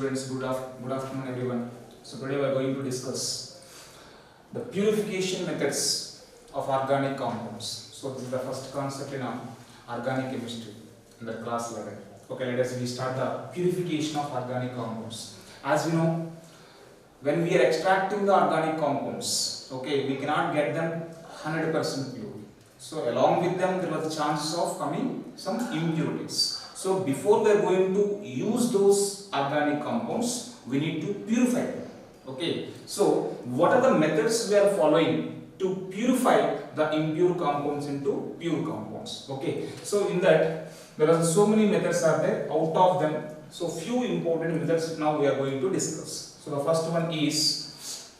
Students, good afternoon everyone. So today we are going to discuss the purification methods of organic compounds. So this is the first concept in organic chemistry in the class level. Okay, let us start the purification of organic compounds. As we know, when we are extracting the organic compounds, okay, we cannot get them 100% pure. So along with them there was a chance of coming some impurities. So before we are going to use those organic compounds, we need to purify them. Okay. So what are the methods we are following to purify the impure compounds into pure compounds? Okay. So in that there are so many methods are there. Out of them, so few important methods now we are going to discuss. So the first one is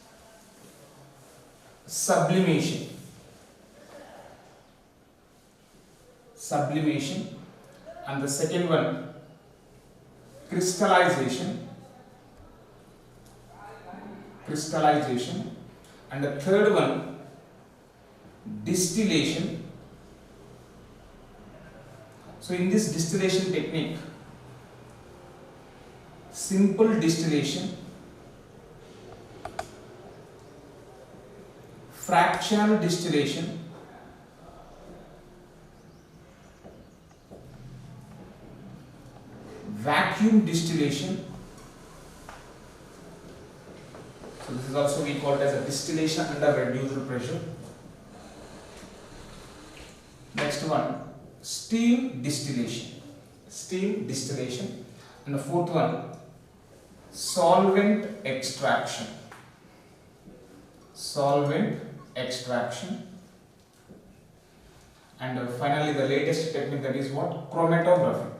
sublimation. Sublimation. And the second one, crystallization. And the third one, distillation. So in this distillation technique, simple distillation, fractional distillation, vacuum distillation. So this is also we call it as a distillation under reduced pressure. Next one, steam distillation. And the fourth one, solvent extraction. And finally the latest technique, that is what? Chromatography.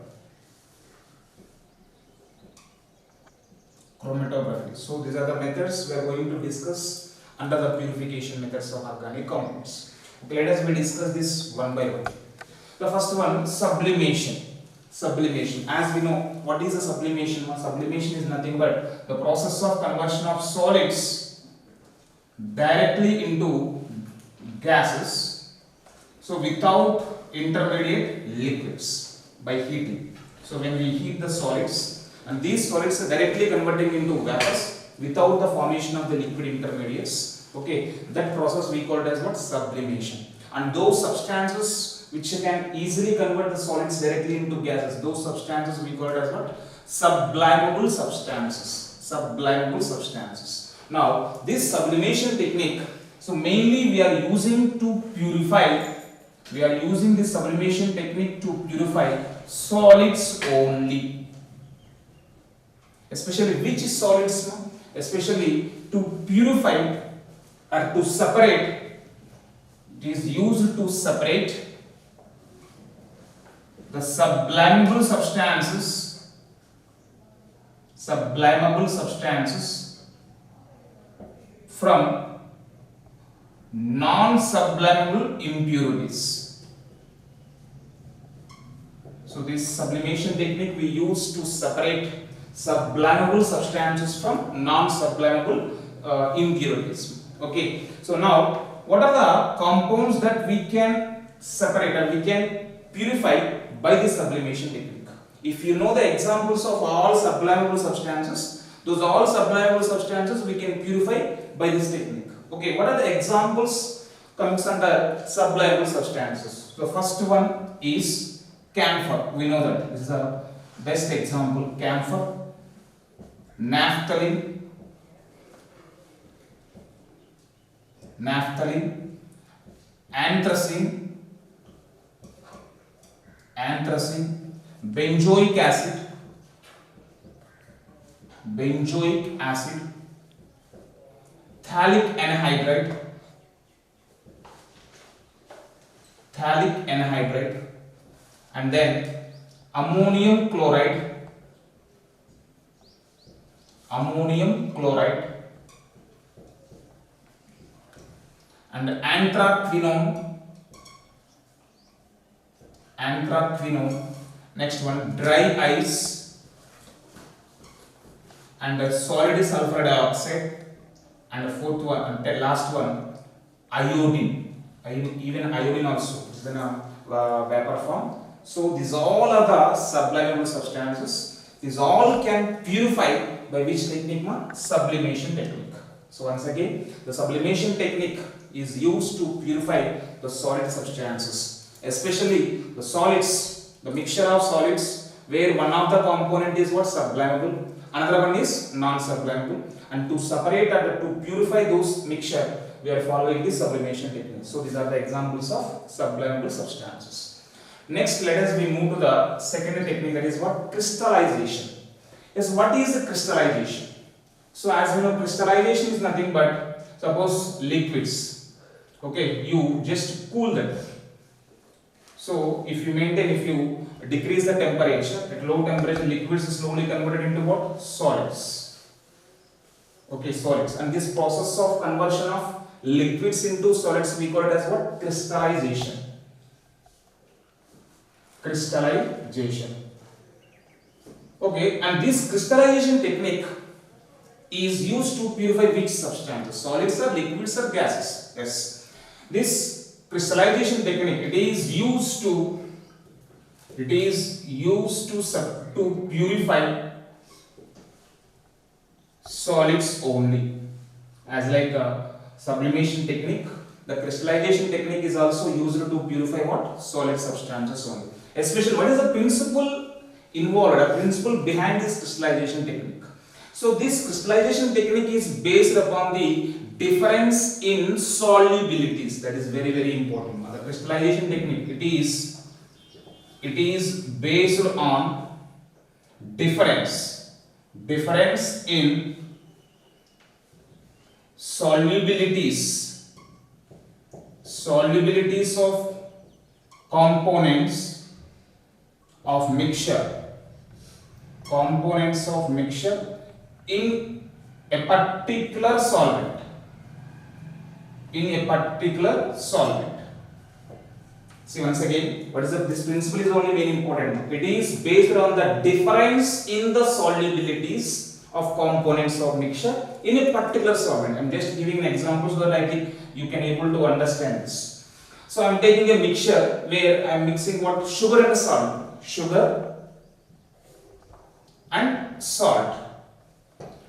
So these are the methods we are going to discuss under the purification methods of organic compounds. Okay, let us discuss this one by one. The first one, sublimation. As we know, what is a sublimation? Sublimation is nothing but the process of conversion of solids directly into gases, so without intermediate liquids, by heating. So when we heat the solids, and these solids are directly converting into vapors without the formation of the liquid intermediates. Okay, that process we call it as what? Sublimation. And those substances which can easily convert the solids directly into gases, those substances we call it as what? Sublimable substances. Now this sublimation technique, so mainly we are using to purify, we are using this sublimation technique to purify solids only. Especially which solids? Especially to purify or to separate, it is used to separate the sublimable substances from non-sublimable impurities. So this sublimation technique we use to separate sublimable substances from non-sublimable impurities. Okay. So now, what are the compounds that we can separate and we can purify by this sublimation technique? If you know the examples of all sublimable substances, those all sublimable substances we can purify by this technique. Okay. What are the examples comes under sublimable substances? The first one is camphor. We know that this is the best example. Camphor, naphthalene, anthracene, benzoic acid, phthalic anhydride, and then ammonium chloride, and anthraquinone. Next one, dry ice, and solid sulfur dioxide, and the fourth one and the last one, iodine. Even iodine also is in a vapor form. So these all are the sublimable substances. These all can purify by which technique? Sublimation technique. So once again, the sublimation technique is used to purify the solid substances, especially the solids, the mixture of solids where one of the component is what? Sublimable, another one is non-sublimable, and to separate and to purify those mixture we are following the sublimation technique. So these are the examples of sublimable substances. Next, let us move to the second technique, that is what? Crystallization. Yes, what is the crystallization? So as we know, crystallization is nothing but, suppose liquids, okay, you just cool them. So if you decrease the temperature, at low temperature liquids is slowly converted into what? Solids. Okay, solids. And this process of conversion of liquids into solids, we call it as what? Crystallization. Crystallization. Okay, and this crystallization technique is used to purify which substances? Solids or liquids or gases? Yes. This crystallization technique, it is used to purify solids only. As like a sublimation technique, the crystallization technique is also used to purify what? Solid substances only. Especially, what is the principle involved, a principle behind this crystallization technique? So this crystallization technique is based upon the difference in solubilities. That is very, very important. The crystallization technique, it is based on difference in solubilities of components of mixture in a particular solvent. See, once again, this principle is only very important. It is based on the difference in the solubilities of components of mixture in a particular solvent. I am just giving an example so that I think you can able to understand this. So I am taking a mixture where I am mixing what? Sugar and salt. Sugar and salt.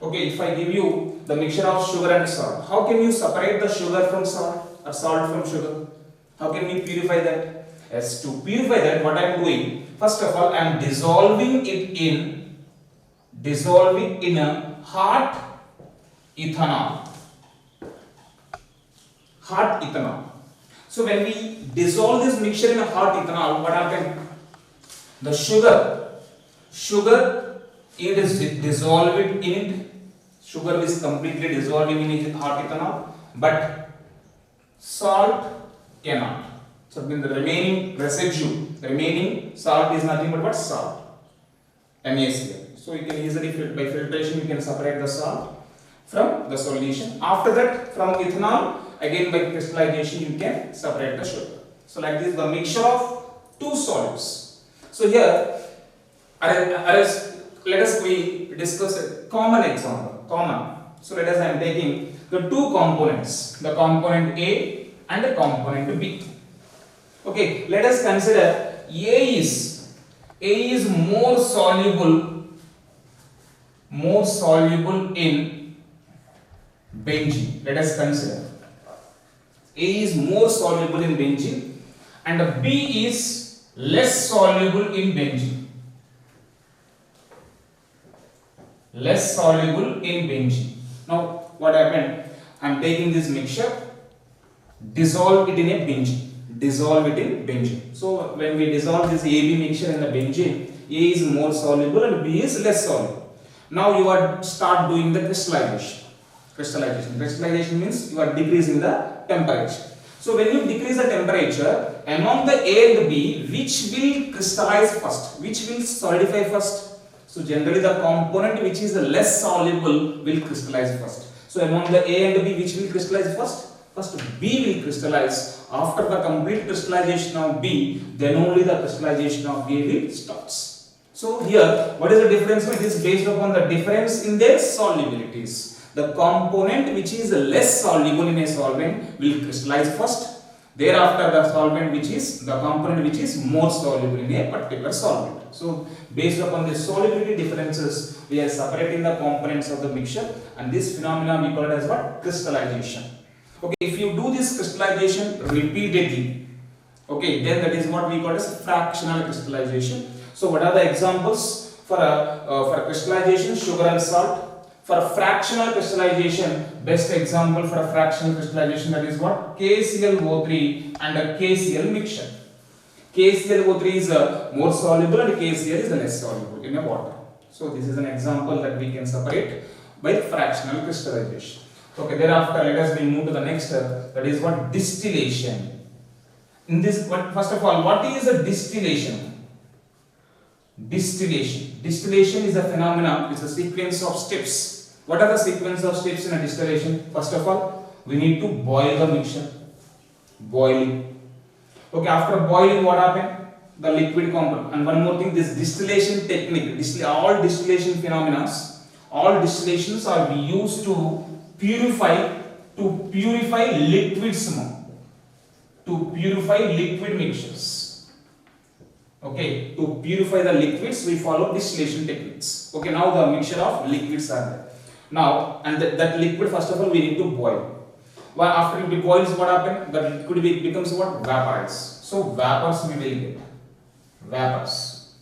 Okay, if I give you the mixture of sugar and salt, how can you separate the sugar from salt or salt from sugar? How can we purify that? As to purify that, what I am doing, first of all, I am dissolving in a hot ethanol. So when we dissolve this mixture in a hot ethanol, what happens? The sugar it is dissolved in it. Sugar is completely dissolved in hot ethanol, but salt cannot. So the remaining residue, the remaining salt is nothing but what? Salt, NaCl. So you can easily, by filtration, you can separate the salt from the solution. After that, from ethanol, again by crystallization, you can separate the sugar. So like this, the mixture of two solids. So here, let us discuss a common example. So let us, I am taking the two components, the component A and the component B. Okay, let us consider A is more soluble in benzene. Let us consider A is more soluble in benzene and B is less soluble in benzene. Now what happened? I am taking this mixture, dissolve it in benzene. So when we dissolve this AB mixture in the benzene, A is more soluble and B is less soluble. Now you are start doing the crystallization. Crystallization means you are decreasing the temperature. So when you decrease the temperature, among the A and the B, which will crystallize first? Which will solidify first? So generally the component which is less soluble will crystallize first. So among the A and the B, which will crystallize first? First B will crystallize. After the complete crystallization of B, then only the crystallization of A will starts. So here, what is the difference? It is based upon the difference in their solubilities. The component which is less soluble in a solvent will crystallize first. Thereafter, the solvent which is the component which is more soluble in a particular solvent. So, based upon the solubility differences, we are separating the components of the mixture, and this phenomenon we call it as what? Crystallization. Okay, if you do this crystallization repeatedly, okay, then that is what we call as fractional crystallization. So, what are the examples for crystallization? Sugar and salt. For fractional crystallization, best example for a fractional crystallization, that is what? KClO3 and a KCl mixture. KClO3 is more soluble and KCl is less soluble in a water. So this is an example that we can separate by fractional crystallization. Okay, thereafter let us move to the next, that is what? Distillation. In this, first of all, what is a distillation? Distillation is a phenomenon, it's a sequence of steps. What are the sequence of steps in a distillation? First of all, we need to boil the mixture. Boiling. Okay, after boiling, what happened? The liquid component. And one more thing, this distillation technique, all distillation phenomena, all distillations are used to purify liquids, to purify liquid mixtures. Okay, to purify the liquids, we follow distillation techniques. Okay, now the mixture of liquids are there. Now, and that liquid, first of all, we need to boil. Well, after it boils, what happens? The liquid becomes what? Vaporized. So, vapors we will get. Vapors.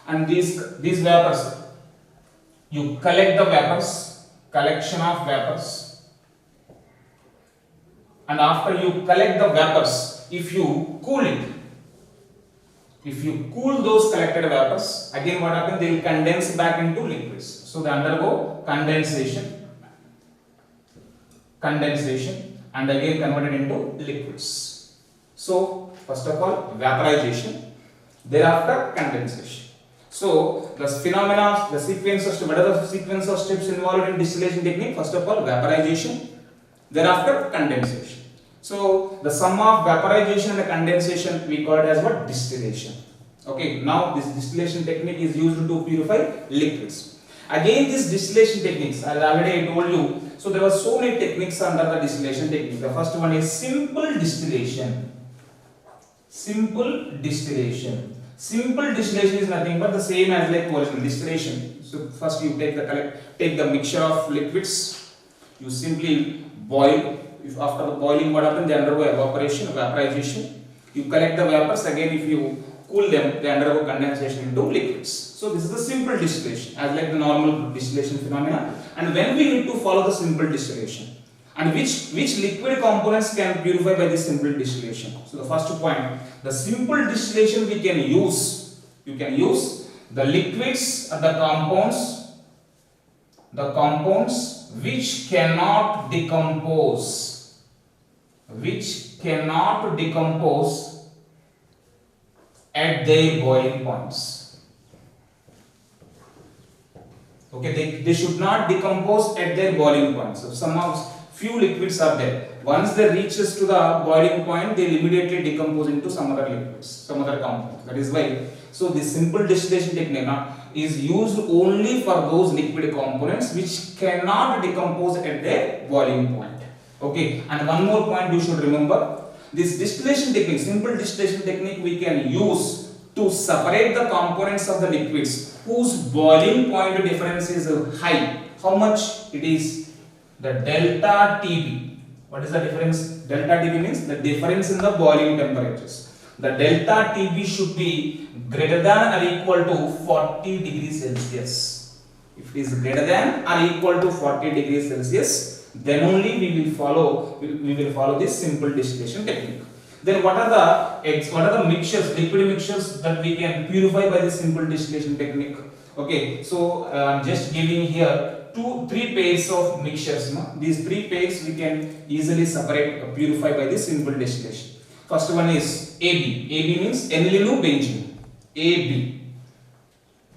And these vapors, you collect the vapors, collection of vapors. And after you collect the vapors, if you cool it, if you cool those collected vapors, again what happens? They will condense back into liquids. So they undergo condensation, and again converted into liquids. So first of all, vaporization, thereafter condensation. So the phenomena, the sequence of steps, what are the sequence of steps involved in distillation technique? First of all, vaporization, thereafter condensation. So the sum of vaporization and condensation we call it as what? Distillation. Okay, now this distillation technique is used to purify liquids. Again, this distillation techniques, as already I told you, so there were so many techniques under the distillation technique. The first one is simple distillation. Simple distillation. Simple distillation is nothing but the same as like original distillation. So first you take the mixture of liquids, you simply boil. If after the boiling, what happens? They undergo evaporation, vaporization. You collect the vapors, again if you cool them, they undergo condensation into liquids. So this is the simple distillation, as like the normal distillation phenomena. And when we need to follow the simple distillation, and which liquid components can purify by this simple distillation? So the first point, the simple distillation we can use. You can use the liquids and the compounds which cannot decompose, at their boiling points. Okay, they should not decompose at their boiling points. So few liquids are there. Once they reaches to the boiling point, they will immediately decompose into some other liquids, some other compounds. That is why. So this simple distillation technique is used only for those liquid components which cannot decompose at their boiling point. Okay, and one more point you should remember. This distillation technique, simple distillation technique, we can use to separate the components of the liquids whose boiling point difference is high. How much it is? The delta Tb. What is the difference? Delta Tb means the difference in the boiling temperatures. The delta Tb should be greater than or equal to 40 degrees Celsius. If it is greater than or equal to 40 degrees Celsius, then only we will follow this simple distillation technique. Then what are the mixtures, liquid mixtures that we can purify by this simple distillation technique? Okay, so I'm just giving here 3 pairs of mixtures. These 3 pairs we can easily separate or purify by this simple distillation. First one is AB. AB means aniline benzene. AB,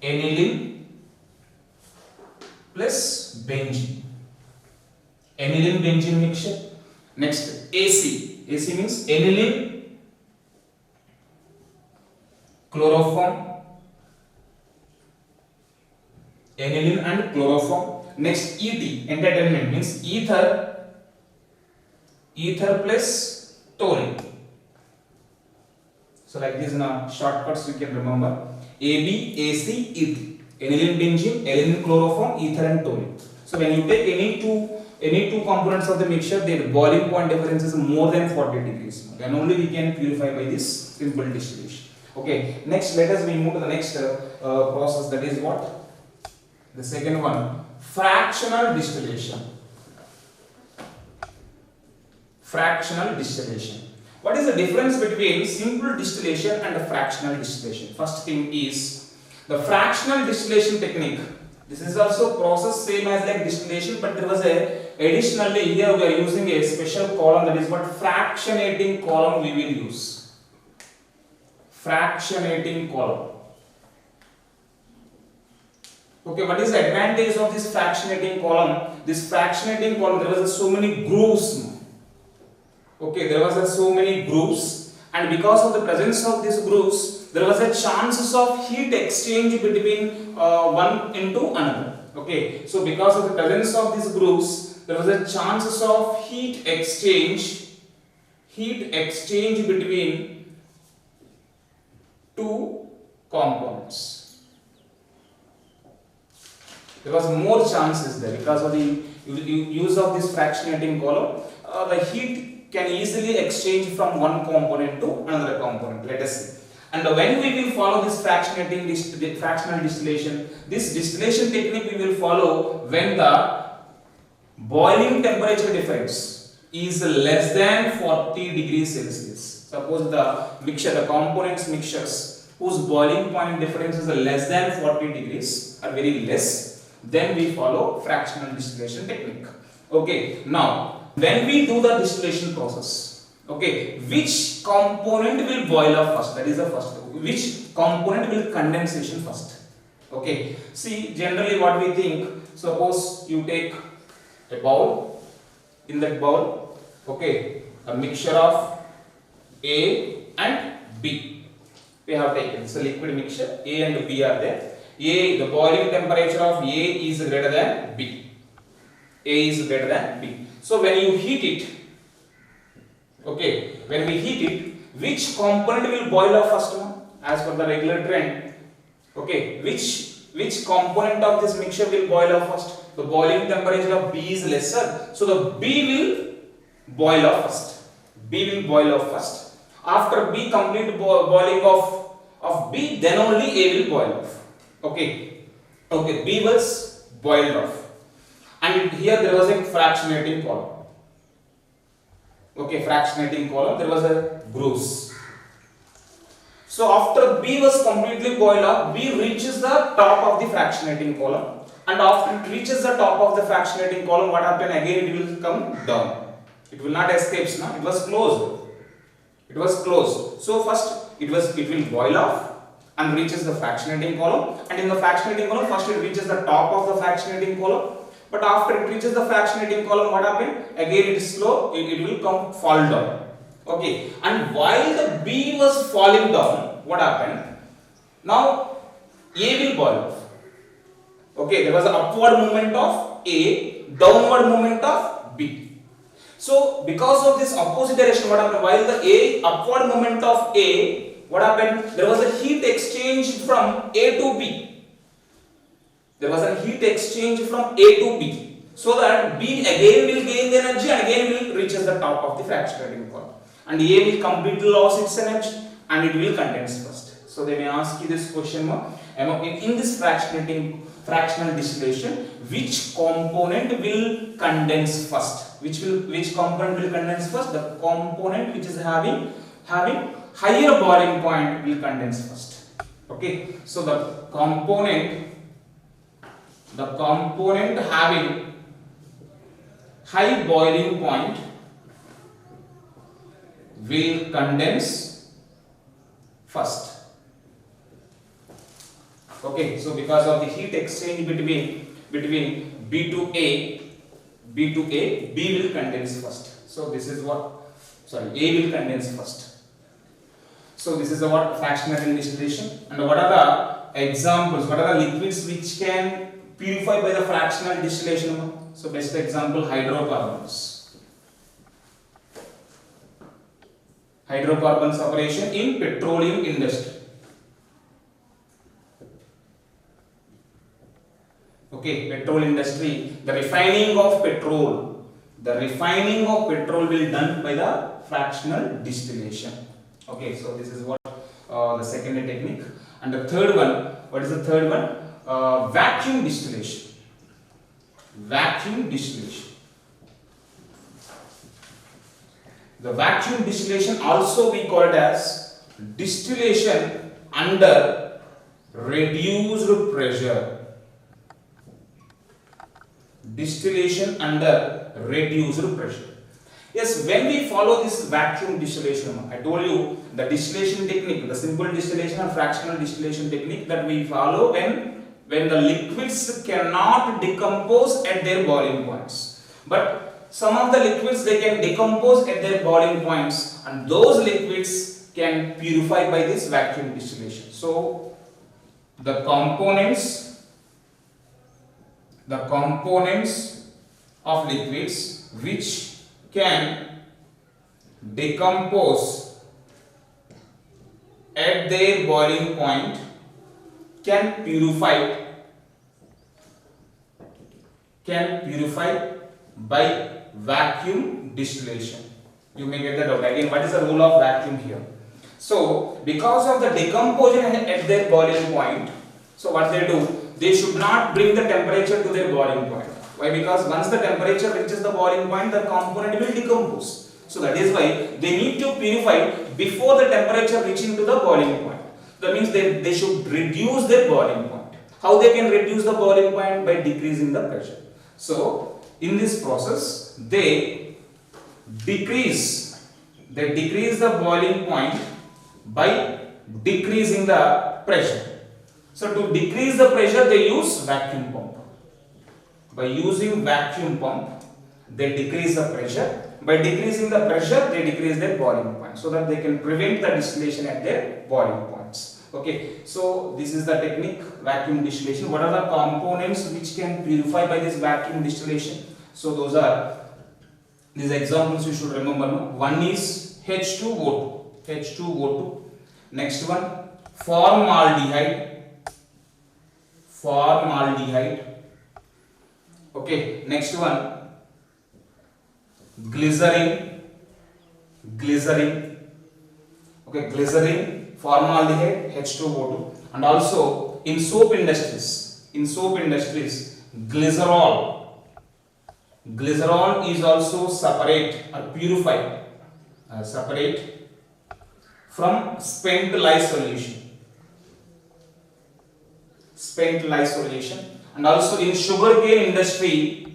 aniline plus benzene. Aniline benzene mixture. Next, AC. AC means aniline, chloroform, aniline and chloroform. Next, ET, entertainment means ether plus toluene. So like this, now shortcuts you can remember: AB, AC, ET. Aniline benzene, aniline chloroform, ether and toluene. So when you take any two components of the mixture, their boiling point difference is more than 40 degrees. Then only we can purify by this simple distillation. Okay. Next, let us move to the next process. That is what? The second one, fractional distillation. Fractional distillation. What is the difference between simple distillation and fractional distillation? First thing is the fractional distillation technique. This is also process same as like distillation, but there was a additionally here we are using a special column, that is what fractionating column we will use. Fractionating column. Okay, what is the advantage of this fractionating column? This fractionating column, there was so many grooves. Okay, there was so many grooves, and because of the presence of these grooves, there was a chances of heat exchange between one into another. Okay, so because of the presence of these grooves, there was a chances of heat exchange between two components. There was more chances there because of the use of this fractionating column. The heat can easily exchange from one component to another component. Let us see. And when we will follow this fractional distillation, this distillation technique we will follow when the boiling temperature difference is less than 40 degrees Celsius. Suppose the mixture, the components mixtures whose boiling point difference is less than 40 degrees or very less, then we follow fractional distillation technique. Okay, now when we do the distillation process, okay, which component will boil up first? That is the first. Which component will condensation first? Okay, see, generally what we think, suppose you take a bowl, in that bowl, okay, a mixture of A and B. We have taken, it's a liquid mixture, A and B are there. A, the boiling temperature of A is greater than B. A is greater than B. So when you heat it, okay, when we heat it, which component will boil up first one? As per the regular trend, okay, which component of this mixture will boil up first? The boiling temperature of B is lesser, so the B will boil up first. B will boil up first. After B complete boiling of B, then only A will boil off. Okay, okay, B was boiled off, and here there was a fractionating column. Okay, fractionating column, there was a grooves. So after B was completely boiled up, B reaches the top of the fractionating column, and after it reaches the top of the fractionating column, what happened again? It will come down. It will not escape. Now it was closed. It was closed. So first it will boil off and reaches the fractionating column, and in the fractionating column, first it reaches the top of the fractionating column. But after it reaches the fractionating column, what happened? Again it is slow. It will fall down. Okay, and while the B was falling down, what happened? Now A will boil off. Okay, there was an upward movement of A, downward movement of B. So because of this opposite direction, what happened? While the upward movement of A, what happened? There was a heat exchange from A to B. There was a heat exchange from A to B, so that B again will gain the energy and again will reach the top of the fractionating column, and A will completely lose its energy and it will condense first. So they may ask you this question: in this fractional distillation, which component will condense first? Which component will condense first? The component which is having higher boiling point will condense first. Okay, so the component having high boiling point will condense first. Okay, so because of the heat exchange between B to A, B will condense first. So this is what, A will condense first. So this is what fractional distillation. And what are the examples? What are the liquids which can purify by the fractional distillation? So best example, hydrocarbons. hydrocarbon separation in petroleum industry. Okay, petrol industry, the refining of petrol. The refining of petrol will be done by the fractional distillation. Okay, so this is what the second technique. And the third one, what is the third one? Vacuum distillation. Vacuum distillation. The vacuum distillation also we call it as distillation under reduced pressure. Distillation under reduced pressure. Yes, when we follow this vacuum distillation, I told you the distillation technique, the simple distillation and fractional distillation technique that we follow when the liquids cannot decompose at their boiling points. But some of the liquids they can decompose at their boiling points, and those liquids can purify by this vacuum distillation. So the components of liquids which can decompose at their boiling point can purify by vacuum distillation. You may get that out. Again, what is the role of vacuum here? So because of the decomposition at their boiling point, so what they do, they should not bring the temperature to their boiling point. Why? Because once the temperature reaches the boiling point, the component will decompose. So that is why they need to purify before the temperature reaching to the boiling point. That means they should reduce their boiling point. How they can reduce the boiling point? By decreasing the pressure. So in this process, they decrease the boiling point by decreasing the pressure. So to decrease the pressure, they use vacuum pump. By using vacuum pump, they decrease the pressure. By decreasing the pressure, they decrease their boiling point, so that they can prevent the distillation at their boiling points. Okay, so this is the technique, vacuum distillation. What are the components which can purify by this vacuum distillation? So those are these examples you should remember. No? One is H2O2. Next one, formaldehyde. Okay, next one, glycerin. Okay, glycerin, formaldehyde, H2O2. And also in soap industries, glycerol. Glycerol is also separate or purified, separate from spent lye solution. And also in sugarcane industry,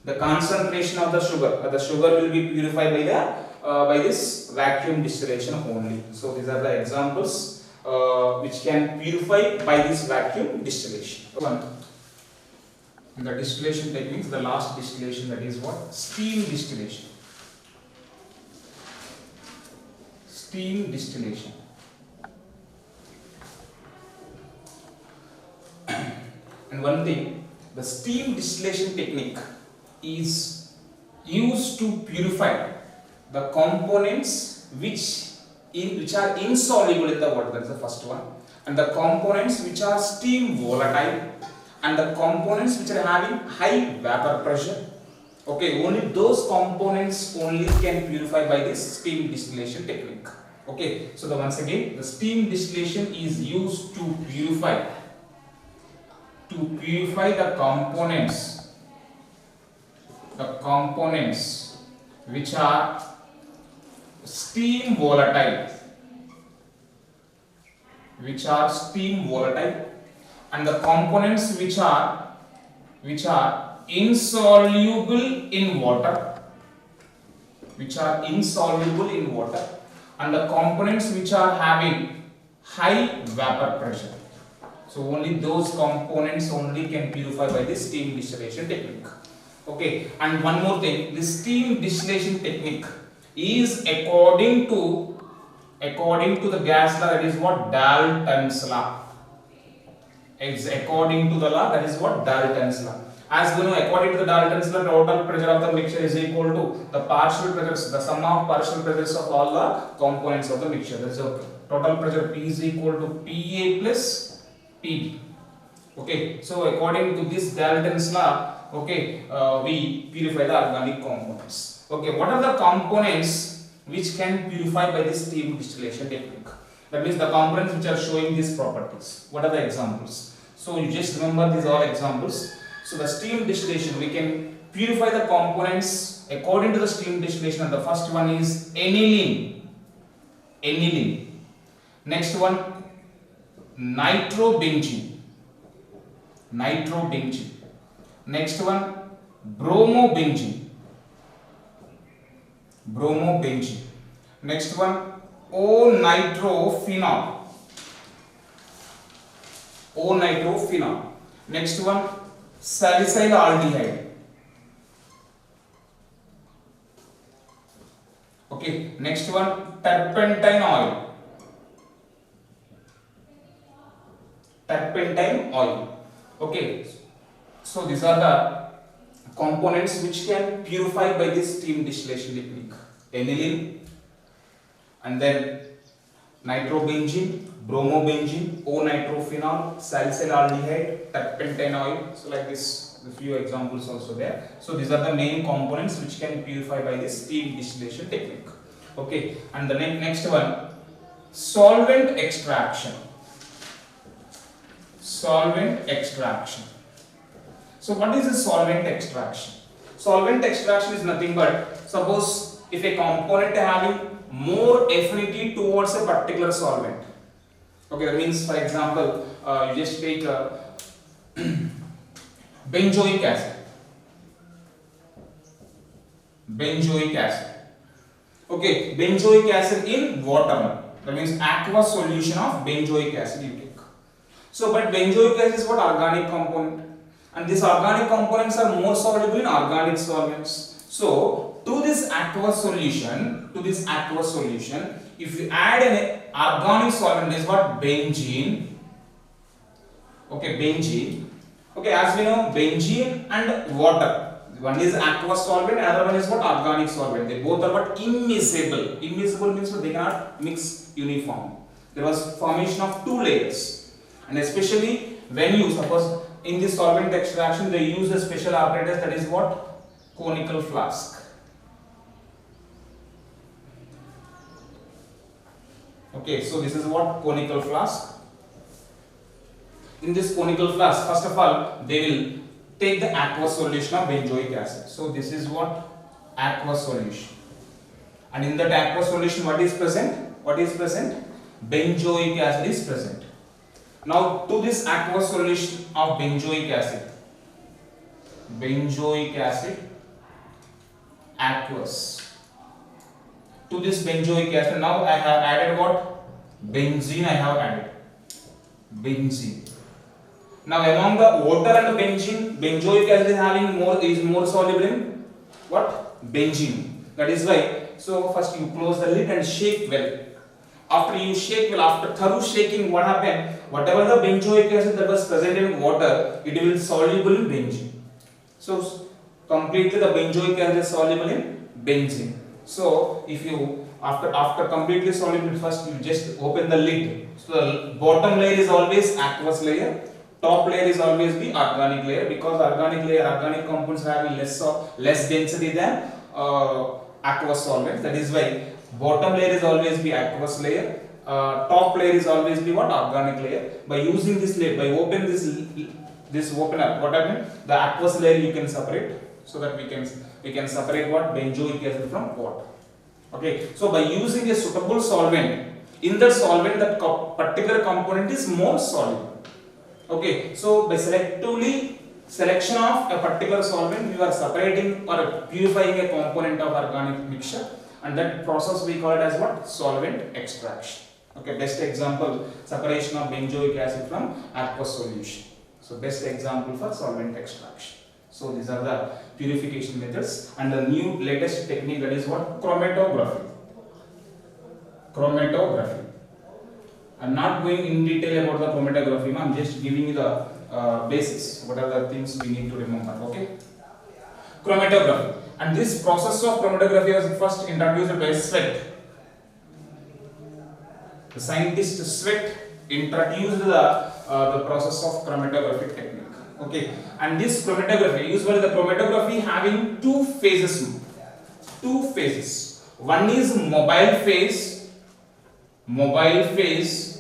the concentration of the sugar will be purified by this vacuum distillation only. So these are the examples which can purify by this vacuum distillation. One, the distillation techniques, the last distillation, that is what? Steam distillation. And one thing, the steam distillation technique is used to purify the components which are insoluble in the water. That is the first one. And the components which are steam volatile, and the components which are having high vapor pressure. Okay, only those components only can purify by this steam distillation technique. Okay, so once again, the steam distillation is used to purify the components which are steam volatile, and the components which are insoluble in water, and the components which are having high vapor pressure. So only those components only can purify by this steam distillation technique. Okay, and one more thing, this steam distillation technique is according to the gas law, that is what? Dalton's law. It's according to the law, that is what? Dalton's law. As we know, according to the Dalton's law, total pressure of the mixture is equal to the partial pressures, the sum of partial pressures of all the components of the mixture. That's okay. Total pressure P is equal to PA plus PB. Okay, so according to this Dalton's law, okay, we purify the organic components. Okay, what are the components which can purify by this steam distillation technique? That means the components which are showing these properties. What are the examples? So you just remember these all examples. So the steam distillation, we can purify the components according to the steam distillation. And the first one is aniline. Aniline. Next one, nitrobenzene. Nitrobenzene. Next one, bromobenzene. Bromobenzene. Next one, O-nitrophenol. O-nitrophenol. Next one, salicylaldehyde. Okay. Next one, turpentine oil. Turpentine oil. Okay. So these are the components which can purify by this steam distillation technique. Aniline, and then nitrobenzene, bromobenzene, O-nitrophenol, salicylaldehyde, turpentine oil. So like this, a few examples also there. So these are the main components which can purify by this steam distillation technique. Okay, and the next one, solvent extraction. Solvent extraction. So what is a solvent extraction? Solvent extraction is nothing but, suppose if a component having more affinity towards a particular solvent. Okay, that means, for example, you just take benzoic acid. Benzoic acid. Okay, benzoic acid in water. That means aqueous solution of benzoic acid you take. So, but benzoic acid is what? Organic component. And these organic components are more soluble in organic solvents. So, to this aqueous solution, if you add an organic solvent, that is what? Benzene. Okay, benzene. Okay, as we know, benzene and water. One is aqueous solvent, another one is what? Organic solvent. They both are what? Immiscible. Immiscible means what? They cannot mix uniform. There was formation of two layers. And especially when you suppose in this solvent extraction, they use a special apparatus, that is what? Conical flask. Okay, so this is what? Conical flask. In this conical flask, first of all, they will take the aqueous solution of benzoic acid. So this is what? Aqueous solution. And in that aqueous solution, what is present? What is present? Benzoic acid is present. Now to this aqueous solution of benzoic acid, aqueous. To this benzoic acid, now I have added what? Benzene I have added. Benzene. Now among the water and the benzene, benzoic acid is more soluble in what? Benzene. That is why, so first you close the lid and shake well. After you shake well, after thorough shaking, what happened? Whatever the benzoic acid that was present in water, it will soluble in benzene. So completely the benzoic acid is soluble in benzene. So if you after completely soluble, first you just open the lid. So the bottom layer is always aqueous layer, top layer is always the organic layer, because organic compounds have less density than aqueous solvents. That is why bottom layer is always the aqueous layer, top layer is always the what? Organic layer. By using this layer, by opening this opener, what happened? The aqueous layer you can separate, so that we can separate what? Benzoic acid from water. Okay, so by using a suitable solvent, in the solvent that particular component is more soluble. Okay, so by selection of a particular solvent, you are separating or purifying a component of organic mixture, and that process we call it as what? Solvent extraction. Okay, best example, separation of benzoic acid from aqueous solution. So best example for solvent extraction. So these are the purification methods, and the new latest technique, that is what? Chromatography. Chromatography. I'm not going in detail about the chromatography. I'm just giving you the basics. What are the things we need to remember? Okay. Chromatography. And this process of chromatography was first introduced by Sweat. The scientist Sweat introduced the process of chromatography technique. Okay. And this chromatography, usually the chromatography having two phases. Two phases. One is mobile phase. Mobile phase.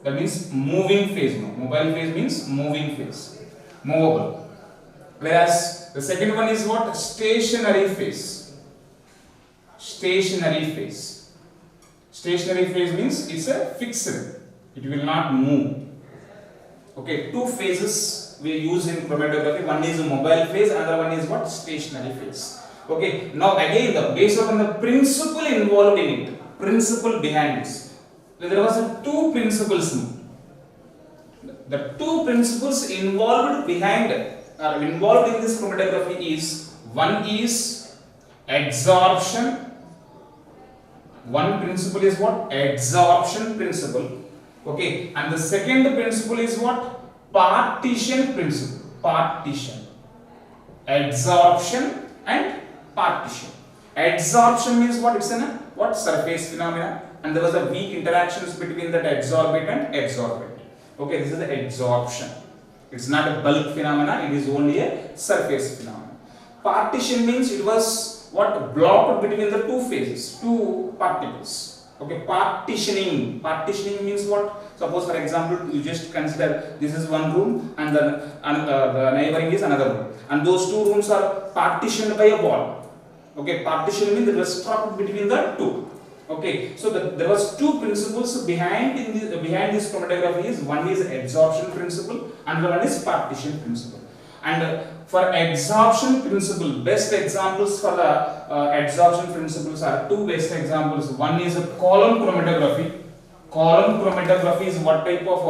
That means moving phase. Mobile phase means moving phase. Movable. Whereas the second one is what? Stationary phase. Stationary phase. Stationary phase means it's a fixed. It will not move. Okay, two phases we use in chromatography. One is mobile phase, another one is what? Stationary phase. Okay, now again, based on the principle involved in it, principle behind this. There was two principles. The two principles involved behind or involved in this chromatography is, one is adsorption. One principle is what? Adsorption principle. Okay, and the second principle is what? Partition principle. Partition. Adsorption and partition. Adsorption means what? It's an what? Surface phenomena, and there was a weak interactions between that adsorbent and adsorbent. Okay, this is the adsorption. It's not a bulk phenomena, it is only a surface phenomena. Partition means it was what? Blocked between the two phases, two particles. Okay, partitioning. Partitioning means what? Suppose for example, you just consider this is one room and the neighboring is another room, and those two rooms are partitioned by a wall. Okay, partition means there was struck between the two. Okay, so there was two principles behind this chromatography. Is one is adsorption principle, another one is partition principle. And for adsorption principle, best examples for the adsorption principles are two best examples. One is a column chromatography. Column chromatography is what type of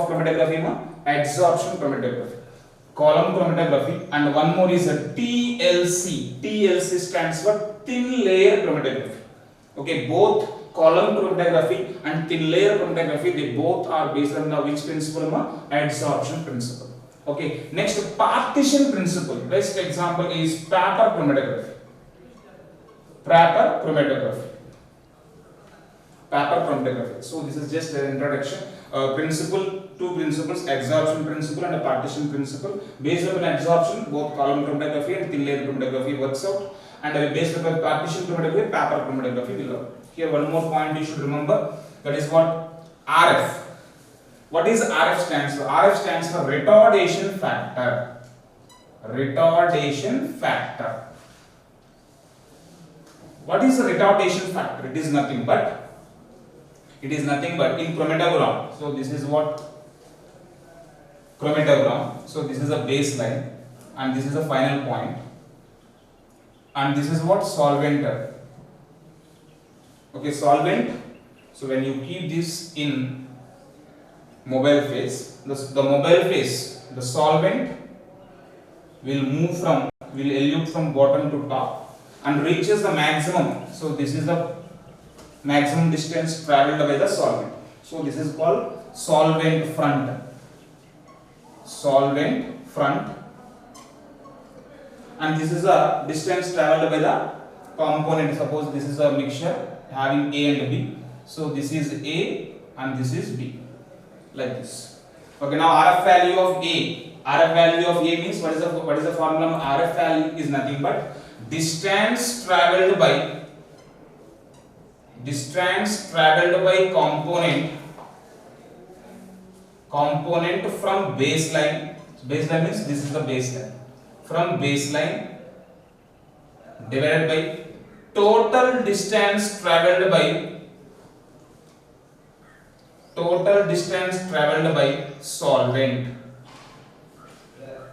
chromatography? Adsorption chromatography. Column chromatography, and one more is a TLC. TLC stands for thin layer chromatography. Okay, both column chromatography and thin layer chromatography, they both are based on the which principle? Adsorption principle. Okay, next partition principle. Best example is paper chromatography. Paper chromatography. Paper chromatography. So this is just an introduction. Two principles, adsorption principle and a partition principle. Based upon adsorption, both column chromatography and thin layer chromatography works out, and based upon partition chromatography, paper chromatography will work. Here one more point you should remember, that is what? RF. What is RF stands for? RF stands for retardation factor. Retardation factor. What is the retardation factor? It is nothing but in chromatogram. So this is what? Chromatogram. So this is a baseline and this is a final point, and this is what? Solvent. Okay, solvent. So when you keep this in mobile phase, the mobile phase, the solvent will elute from bottom to top and reaches the maximum. So this is the maximum distance traveled by the solvent. So this is called solvent front. Solvent front. And this is the distance traveled by the component. Suppose this is a mixture having A and B. So this is A and this is B. Like this. Okay, now RF value of A. RF value of A means what is the formula? RF value is nothing but distance traveled by component from baseline. Baseline means this is the baseline. From baseline divided by total distance traveled by solvent.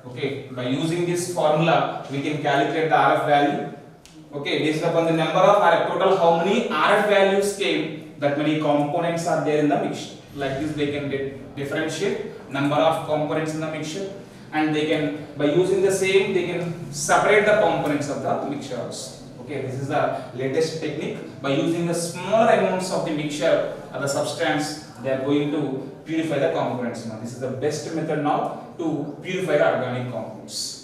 Okay, by using this formula we can calculate the RF value. Okay, based upon the number of RF, total how many RF values came, that many components are there in the mixture. Like this they can differentiate number of components in the mixture, and they can, by using the same, they can separate the components of the mixture also. Okay, this is the latest technique. By using the smaller amounts of the mixture or the substance, they are going to purify the components. Now, this is the best method now to purify the organic compounds.